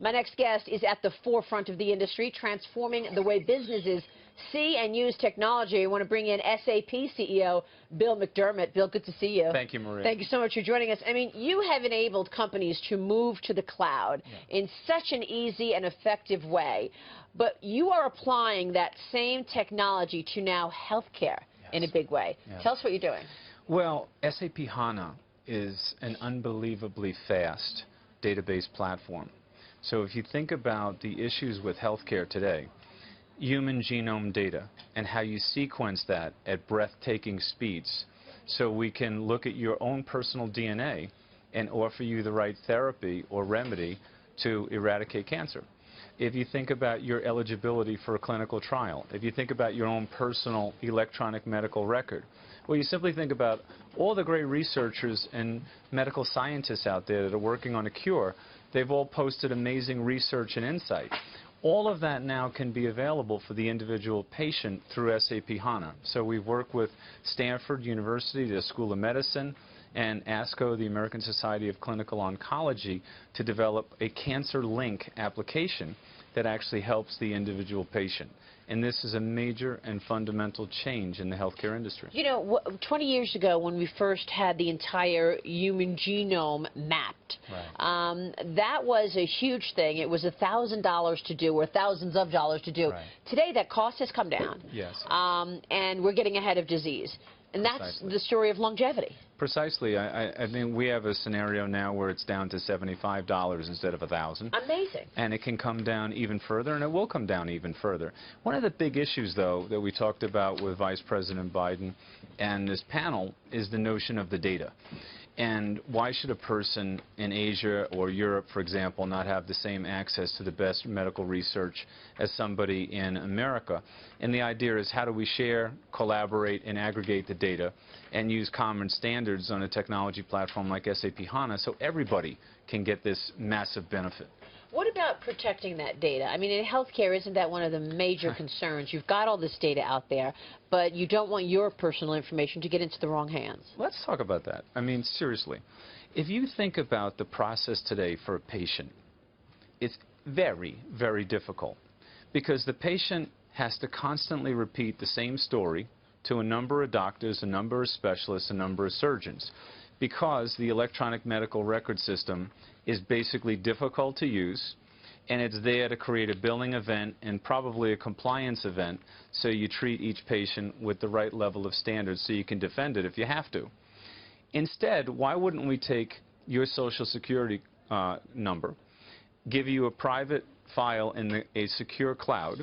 My next guest is at the forefront of the industry, transforming the way businesses see and use technology. I want to bring in SAP CEO Bill McDermott. Bill, good to see you. Thank you, Maria. Thank you so much for joining us. I mean, you have enabled companies to move to the cloud in such an easy and effective way, but you are applying that same technology to now healthcare in a big way. Tell us what you're doing. Well, SAP HANA is an unbelievably fast database platform. So if you think about the issues with healthcare today, human genome data and how you sequence that at breathtaking speeds, so we can look at your own personal DNA and offer you the right therapy or remedy to eradicate cancer. If you think about your eligibility for a clinical trial, if you think about your own personal electronic medical record, well, you simply think about all the great researchers and medical scientists out there that are working on a cure. They've all posted amazing research and insight. All of that now can be available for the individual patient through SAP HANA. So we've worked with Stanford University, the School of Medicine, and ASCO, the American Society of Clinical Oncology, to develop a cancer link application that actually helps the individual patient. And this is a major and fundamental change in the healthcare industry. You know, 20 years ago when we first had the entire human genome mapped, that was a huge thing. It was $1,000 to do, or thousands of dollars to do. Today that cost has come down. And we're getting ahead of disease. And that's the story of longevity. Precisely. I mean, we have a scenario now where it's down to $75 instead of $1,000. Amazing. And it can come down even further, and it will come down even further. One of the big issues, though, that we talked about with Vice President Biden and this panel is the notion of the data. And why should a person in Asia or Europe, for example, not have the same access to the best medical research as somebody in America? And the idea is, how do we share, collaborate, and aggregate the data and use common standards on a technology platform like SAP HANA so everybody can get this massive benefit? What about protecting that data? I mean, in healthcare, isn't that one of the major concerns? You've got all this data out there, but you don't want your personal information to get into the wrong hands. Let's talk about that. I mean, seriously, if you think about the process today for a patient, it's very, very difficult because the patient has to constantly repeat the same story to a number of doctors, a number of specialists, a number of surgeons, because the electronic medical record system is basically difficult to use, and it's there to create a billing event and probably a compliance event, so you treat each patient with the right level of standards so you can defend it if you have to. Instead, why wouldn't we take your Social Security number, give you a private file in a secure cloud,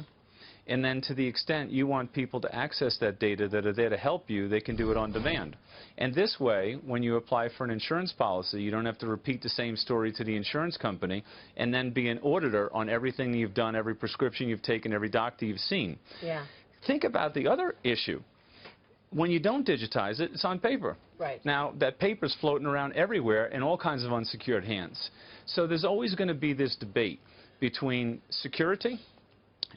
and then to the extent you want people to access that data that are there to help you, they can do it on demand. And this way, when you apply for an insurance policy, you don't have to repeat the same story to the insurance company and then be an auditor on everything you've done, every prescription you've taken, every doctor you've seen. Think about the other issue. When you don't digitize it, it's on paper. Now, that paper's floating around everywhere in all kinds of unsecured hands. So there's always going to be this debate between security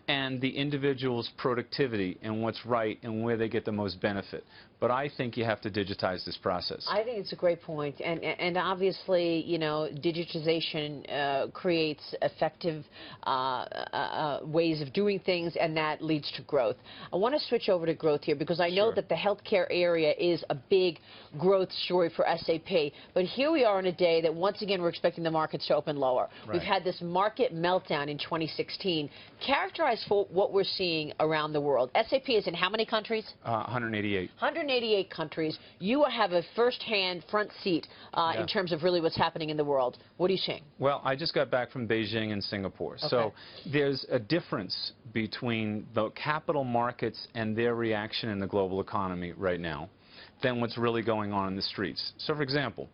and the individual's productivity and what's right and where they get the most benefit. But I think you have to digitize this process. I think it's a great point. And obviously, you know, digitization creates effective ways of doing things, and that leads to growth. I want to switch over to growth here because I know that the healthcare area is a big growth story for SAP. But here we are on a day that, once again, we're expecting the markets to open lower. We've had this market meltdown in 2016. Characterize for what we're seeing around the world. SAP is in how many countries? 188. 188 countries. You have a first-hand front seat in terms of really what's happening in the world. What are you seeing? Well, I just got back from Beijing and Singapore. So there's a difference between the capital markets and their reaction in the global economy right now than what's really going on in the streets. So, for example,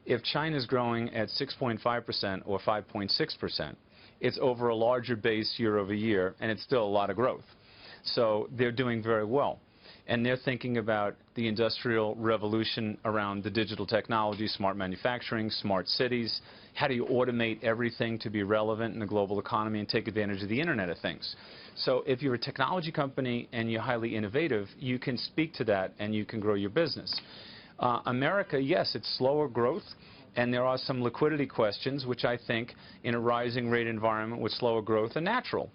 if China's growing at 6.5% or 5.6%, it's over a larger base year over year, and it's still a lot of growth. So they're doing very well. And they're thinking about the industrial revolution around the digital technology, smart manufacturing, smart cities. How do you automate everything to be relevant in the global economy and take advantage of the Internet of Things? So if you're a technology company and you're highly innovative, you can speak to that and you can grow your business. America, yes, it's slower growth, And there are some liquidity questions, which I think in a rising rate environment with slower growth are natural.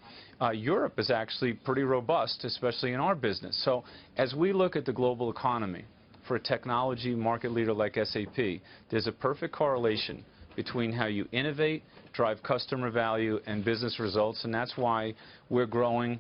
Europe is actually pretty robust, especially in our business. So as we look at the global economy, for a technology market leader like SAP, there's a perfect correlation between how you innovate, drive customer value, and business results, and that's why we're growing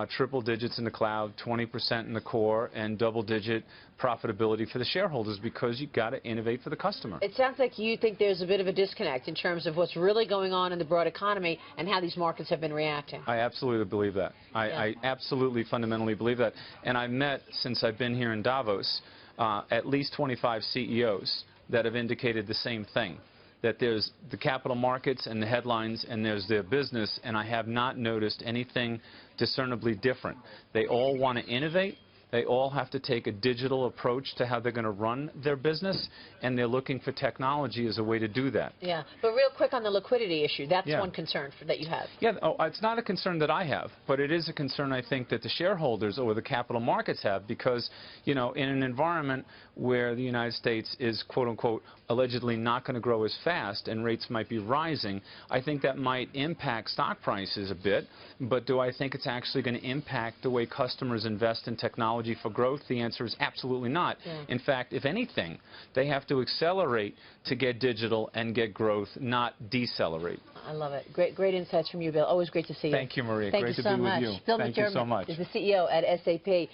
triple digits in the cloud, 20% in the core, and double-digit profitability for the shareholders, because you've got to innovate for the customer. It sounds like you think there's a bit of a disconnect in terms of what's really going on in the broad economy and how these markets have been reacting. I absolutely believe that. I absolutely fundamentally believe that. And I've met, since I've been here in Davos, at least 25 CEOs that have indicated the same thing, that there's the capital markets and the headlines and there's their business, and I have not noticed anything discernibly different. They all want to innovate. They all have to take a digital approach to how they're going to run their business, and they're looking for technology as a way to do that. Yeah, but real quick on the liquidity issue, that's Yeah. one concern that you have. Yeah, it's not a concern that I have, but it is a concern I think that the shareholders or the capital markets have, because, you know, in an environment where the United States is, quote unquote, allegedly not going to grow as fast and rates might be rising, I think that might impact stock prices a bit, but do I think it's actually going to impact the way customers invest in technology for growth? The answer is absolutely not. Yeah. In fact, if anything, they have to accelerate to get digital and get growth, not decelerate. I love it. Great insights from you, Bill. Always great to see you. Thank you, Maria. Thank Great you to so be much. with you. Bill Thank you so McDermott much. is the CEO at SAP.